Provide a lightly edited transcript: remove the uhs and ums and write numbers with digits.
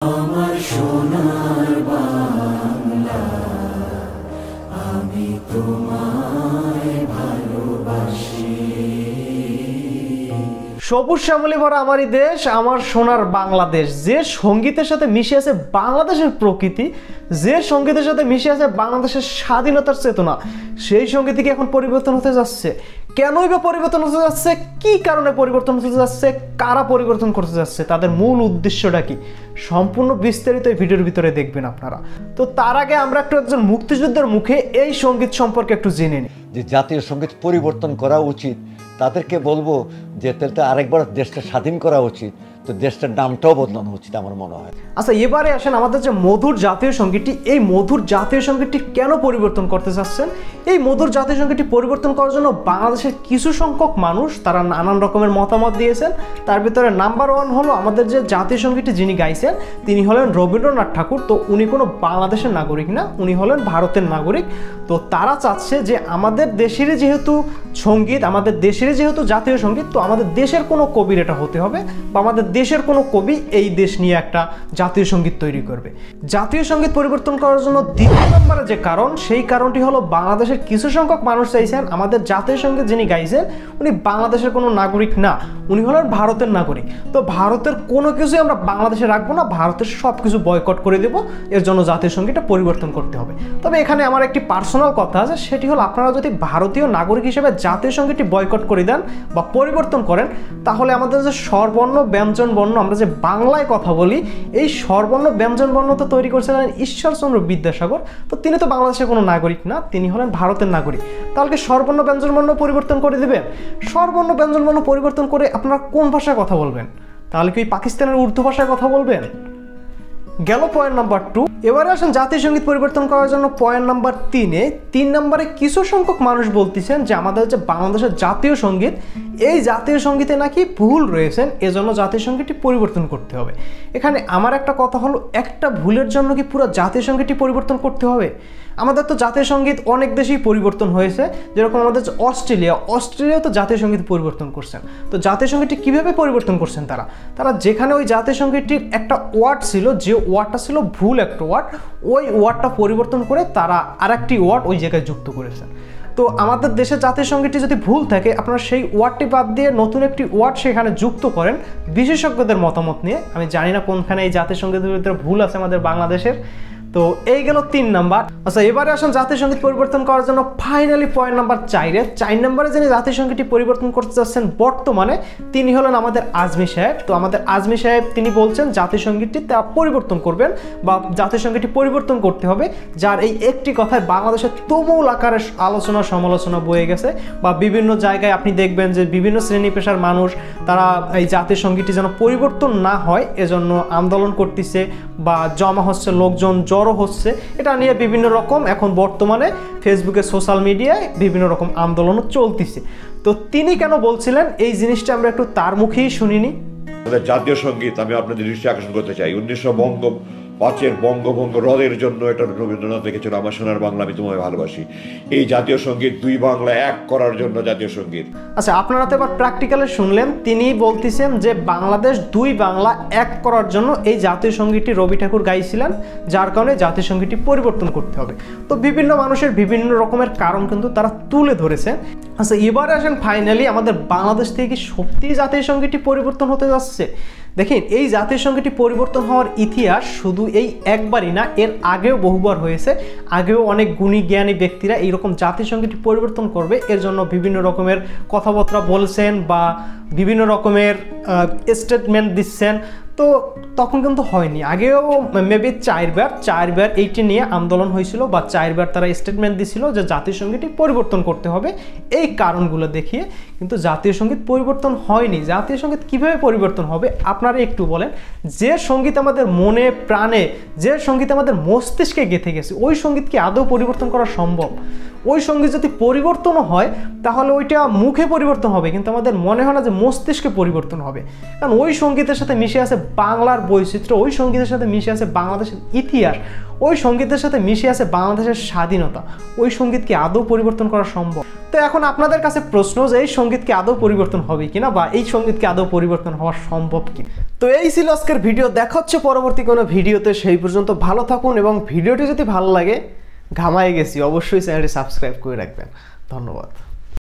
আমার সোনার বাংলা, আমি তোমায় ভালোবাসি। সবুজ শ্যামলী ভরা আমারই দেশ, আমার সোনার বাংলাদেশ। যে সঙ্গীতের সাথে মিশে আছে বাংলাদেশের প্রকৃতি, যে সঙ্গীতের সাথে মিশে আছে বাংলাদেশের স্বাধীনতার চেতনা, সেই সঙ্গীতই কি এখন পরিবর্তন হতে যাচ্ছে? কেনই বা পরিবর্তন হতে যাচ্ছে? কি কারণে পরিবর্তন হতে যাচ্ছে? কারা পরিবর্তন করতে যাচ্ছে? তাদের মূল উদ্দেশ্যটা কি? সম্পূর্ণ বিস্তারিত এই ভিডিওর ভিতরে দেখবেন আপনারা। তো তার আগে আমরা একজন মুক্তিযুদ্ধের মুখে এই সঙ্গীত সম্পর্কে একটু জেনে নিই। যে জাতীয় সঙ্গীত পরিবর্তন করা উচিত, তাদেরকে বলবো যে তাহলে আরেকবার দেশটা স্বাধীন করা উচিত, তো দেশটার নামটাও বদলানো উচিত আমার মনে হয়। আচ্ছা, এবারে আসেন আমাদের যে মধুর জাতীয় সঙ্গীতটি, এই মধুর জাতীয় সঙ্গীতটি কেন পরিবর্তন করতে চাচ্ছেন? এই মধুর জাতীয় সঙ্গীতটি পরিবর্তন করার জন্য বাংলাদেশের কিছু সংখ্যক মানুষ তারা নানান রকমের মতামত দিয়েছেন। তার ভিতরে নাম্বার 1 হলো আমাদের যে জাতীয় সঙ্গীতটি যিনি গাইছেন তিনি হলেন রবীন্দ্রনাথ ঠাকুর। তো উনি কোনো বাংলাদেশের নাগরিক না, উনি হলেন ভারতের নাগরিক। তো তারা চাচ্ছে যে আমাদের দেশেরই যেহেতু সঙ্গীত, আমাদের দেশেরই যেহেতু জাতীয় সঙ্গীত, তো আমাদের দেশের কোনো কবির এটা হতে হবে, বা আমাদের দেশের কোনো কবি এই দেশ নিয়ে একটা জাতীয় সঙ্গীত তৈরি করবে। জাতীয় সঙ্গীত পরিবর্তন করার জন্য দ্বিতীয় নম্বরে যে কারণ, সেই কারণটি হলো বাংলাদেশের কিছু সংখ্যক মানুষ চাইছেন আমাদের জাতীয় সঙ্গীত যিনি গাইছেন উনি বাংলাদেশের কোনো নাগরিক না, উনি হলেন ভারতের নাগরিক। তো ভারতের কোনো কিছুই আমরা বাংলাদেশে রাখবো না, ভারতের সব কিছু বয়কট করে দেব। এর জন্য জাতীয় সঙ্গীতটা পরিবর্তন করতে হবে। তবে এখানে আমার একটি পার্সোনাল কথা আছে, সেটি হলো আপনারা যদি ভারতীয় নাগরিক হিসেবে জাতীয় সঙ্গীতটি বয়কট করে দেন বা পরিবর্তন করেন, তাহলে আমাদের যে স্বরবর্ণ ব্যঞ্জন বর্ণ আমরা যে বাংলায় কথা বলি, এই স্বরবর্ণ ব্যঞ্জন বর্ণ তো তৈরি করেছিলেন ঈশ্বরচন্দ্র বিদ্যাসাগর। তো তিনি তো বাংলাদেশের কোনো নাগরিক না, তিনি হলেন ভারতের নাগরিক। তাহলে কি স্বরবর্ণ ব্যঞ্জন বর্ণ পরিবর্তন করে দেবেন? স্বরবর্ণ ব্যঞ্জন বর্ণ পরিবর্তন করে আপনারা কোন ভাষায় কথা বলবেন? তাহলে কি পাকিস্তানের উর্দু ভাষায় কথা বলবেন? গেল পয়েন্ট নাম্বার 2। এবারে আসেন জাতীয় সঙ্গীত পরিবর্তন করার জন্য পয়েন্ট নাম্বার 3-এ। 3 নম্বরে কিছু সংখ্যক মানুষ বলতেছেন যে আমাদের যে বাংলাদেশের জাতীয় সঙ্গীত, এই জাতীয় সঙ্গীতে নাকি ভুল রয়েছেন, এজন্য জাতীয় সঙ্গীতটি পরিবর্তন করতে হবে। এখানে আমার একটা কথা হলো, একটা ভুলের জন্য কি পুরো জাতীয় সঙ্গীতটি পরিবর্তন করতে হবে? আমাদের তো জাতীয় সঙ্গীত অনেক দেশেই পরিবর্তন হয়েছে, যেরকম আমাদের অস্ট্রেলিয়া তো জাতীয় সঙ্গীত পরিবর্তন করছেন। তো জাতীয় সঙ্গীতটি কীভাবে পরিবর্তন করছেন তারা যেখানে ওই জাতীয় সঙ্গীতটির একটা ওয়ার্ড ছিল, যে ওয়ার্ডটা ছিল ভুল একটা ওয়ার্ড, ওই ওয়ার্ডটা পরিবর্তন করে তারা আরেকটি ওয়ার্ড ওই জায়গায় যুক্ত করেছেন। তো আমাদের দেশের জাতীয় সঙ্গীতটি যদি ভুল থাকে, আপনারা সেই ওয়ার্ডটি বাদ দিয়ে নতুন একটি ওয়ার্ড সেখানে যুক্ত করেন বিশেষজ্ঞদের মতামত নিয়ে। আমি জানি না কোনখানে এই জাতীয় সঙ্গীতের ভিতরে ভুল আছে আমাদের বাংলাদেশের। তো এই গেল 3 নাম্বার। আচ্ছা, এবারে আসুন জাতীয় সঙ্গীত পরিবর্তন করার জন্য ফাইনালি পয়েন্ট নাম্বার 4-এ। 4 নম্বরে যিনি জাতীয় সঙ্গীতটি পরিবর্তন করতে যাচ্ছেন বর্তমানে, তিনি হলেন আমাদের আজমি সাহেব। তো আমাদের আজমি সাহেব তিনি বলছেন জাতীয় সঙ্গীতটি তা পরিবর্তন করবেন বা জাতীয় সঙ্গীতটি পরিবর্তন করতে হবে, যার এই একটি কথায় বাংলাদেশের তুমুল আকারে আলোচনা সমালোচনা বয়ে গেছে। বা বিভিন্ন জায়গায় আপনি দেখবেন যে বিভিন্ন শ্রেণী পেশার মানুষ তারা এই জাতীয় সঙ্গীতটি যেন পরিবর্তন না হয় এজন্য আন্দোলন করতেছে বা জমা হচ্ছে, লোকজন জড়ো হচ্ছে। এটা নিয়ে বিভিন্ন রকম এখন বর্তমানে ফেসবুকে, সোশ্যাল মিডিয়ায় বিভিন্ন রকম আন্দোলনও চলতেছে। তো তিনি কেন বলছিলেন এই জিনিসটা আমরা একটু তার মুখেই শুনিনি। জাতীয় সঙ্গীত আমি আপনাদের দৃষ্টি আকর্ষণ করতে চাই। 1905-এর বঙ্গভঙ্গ রদের জন্য এটা রবীন্দ্রনাথ লিখেছিল, আমার সোনার বাংলা আমি তোমায় ভালোবাসি। এই জাতীয় সঙ্গীত দুই বাংলা এক করার জন্য জাতীয় সঙ্গীত। আচ্ছা, আপনারা তো এবার প্র্যাকটিক্যালে শুনলেন, তিনি বলতেছেন যে বাংলাদেশ দুই বাংলা এক করার জন্য এই জাতীয় সঙ্গীতটি রবি ঠাকুর গাইছিলেন, যার কারণে জাতীয় সঙ্গীতটি পরিবর্তন করতে হবে। তো বিভিন্ন মানুষের বিভিন্ন রকমের কারণ কিন্তু তারা তুলে ধরেছে। আচ্ছা, এবারে আসেন ফাইনালি আমাদের বাংলাদেশ থেকে কি সত্যিই জাতীয় সঙ্গীতটি পরিবর্তন হতে যাচ্ছে? দেখেন, এই জাতীয় সঙ্গীতটি পরিবর্তন হওয়ার ইতিহাস শুধু এই একবারই না, এর আগেও বহুবার হয়েছে। আগেও অনেক গুণী জ্ঞানী ব্যক্তিরা এইরকম জাতীয় সঙ্গীতটি পরিবর্তন করবে এর জন্য বিভিন্ন রকমের কথাবার্তা বলছেন বা বিভিন্ন রকমের স্টেটমেন্ট দিচ্ছেন। তো তখন কিন্তু হয়নি। আগেও মেবি 4 বার এইটি নিয়ে আন্দোলন হয়েছিল বা 4 বার তারা স্টেটমেন্ট দিছিল যে জাতীয় সঙ্গীতটি পরিবর্তন করতে হবে এই কারণগুলো দেখিয়ে, কিন্তু জাতীয় সঙ্গীত পরিবর্তন হয়নি। জাতীয় সঙ্গীত কিভাবে পরিবর্তন হবে আপনারা একটু বলেন। যে সঙ্গীত আমাদের মনে প্রাণে, যে সঙ্গীত আমাদের মস্তিষ্কে গেঁথে গেছে, ওই সঙ্গীত কি আদৌ পরিবর্তন করা সম্ভব? ওই সঙ্গীত যদি পরিবর্তনও হয় তাহলে ওইটা মুখে পরিবর্তন হবে, কিন্তু আমাদের মনে হয় না যে মস্তিষ্কে পরিবর্তন হবে। কারণ ওই সঙ্গীতের সাথে মিশে আছে বাংলার বৈচিত্র্য, ওই সঙ্গীতের সাথে মিশে আছে বাংলাদেশের ইতিহাস, ওই সঙ্গীতের সাথে মিশে আছে বাংলাদেশের স্বাধীনতা। ওই সঙ্গীত কি আদৌ পরিবর্তন করা সম্ভব? তো এখন আপনাদের কাছে প্রশ্ন যে এই সঙ্গীত কি আদৌ পরিবর্তন হবে কিনা, বা এই সঙ্গীত কি আদৌ পরিবর্তন হওয়া সম্ভব কি? তো এই ছিল আজকের ভিডিও। দেখা হচ্ছে পরবর্তী কোনো ভিডিওতে। সেই পর্যন্ত ভালো থাকুন, এবং ভিডিওটি যদি ভালো লাগে, ঘামায় গেছি, অবশ্যই চ্যানেলটি সাবস্ক্রাইব করে রাখবেন। ধন্যবাদ।